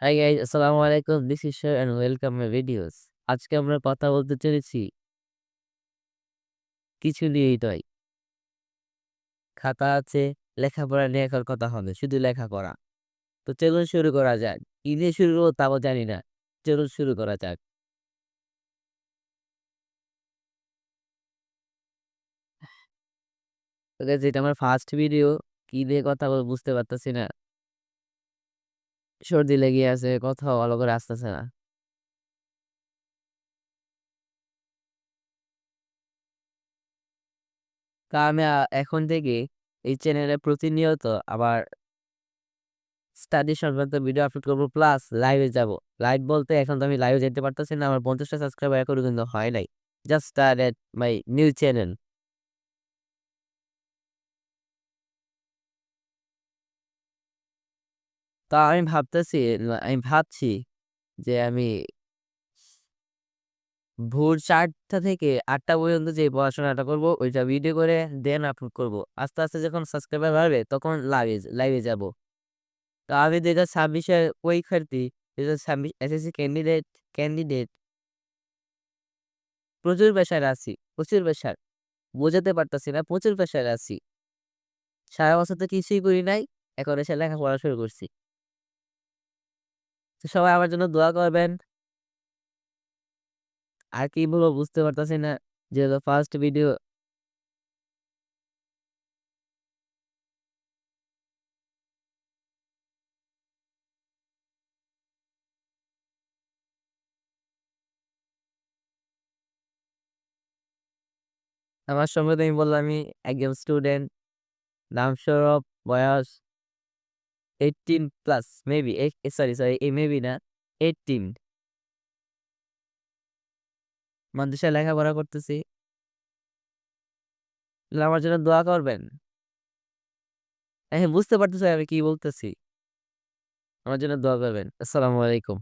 Hi guys, আসসালামু আলাইকুম। This is Shoaib and welcome my videos. আজকে আমরা কথা বলতে চলেছি কিছু নিয়েই নয়। খাতা আছে, লেখাপড়া নিয়ে এখন কথা হবে। শুধু লেখাপড়া। তো চলুন শুরু করা যাক। কি দিয়ে শুরু করব তাও জানি না। চলুন শুরু করা যাক। তো গাইস এটা আমার ফার্স্ট ভিডিও। কি দিয়ে কথা বলব বুঝতে পারতেছি না। সর্দি লেগে আছে, কথাও ভালো করে আসতেছে না। তা আমি এখন থেকে এই চ্যানেলে প্রতিনিয়ত আবার স্টাডি সংক্রান্ত ভিডিও আপলোড করব প্লাস লাইভে যাব। লাইভ বলতে এখন তো আমি লাইভে যেতে পারতেছি না। আমার ৫০ টা সাবস্ক্রাইবার এখনো কিন্তু হয় নাই। Just started my new channel. তো আমি ভাবছি যে আমি ভোর ৪টা থেকে ৮টা পর্যন্ত যে পড়াশোনাটা করব ওইটা ভিডিও করে দেন আপলোড করব। আস্তে, আস্তে যখন সাবস্ক্রাইবার বাড়বে তখন লাইভে যাব। তো আমি ২০২৬ এর পরীক্ষার্থী, ২০২৬ এসএসসি ক্যান্ডিডেট প্রচুর প্রেশারে আছি, প্রচুর প্রেশার। বোঝাতে পারতাছি না, প্রচুর প্রেশারে আছি। সারা বছর তো কিছুই করি নাই। এখন এসে লেখাপড়া শুরু করছি। তো সবাই আমার জন্য দোয়া করবেন। আর কি বলবো বুঝতে পারতাছি না। যেহেতু ফার্স্ট ভিডিও। আমার সম্বন্ধে আমি বললাম আমি একজন স্টুডেন্ট। নাম সৌরভ, বয়স 18 প্লাস মেবি সরি মেবি না 18। মাদ্রাসায় লেখাপড়া করতেছি। আমার জন্য দোয়া করবেন। হ্যাঁ, বুঝতে পারতেছি আমি কি বলতেছি। আমার জন্য দোয়া করবেন। আসসালামু আলাইকুম।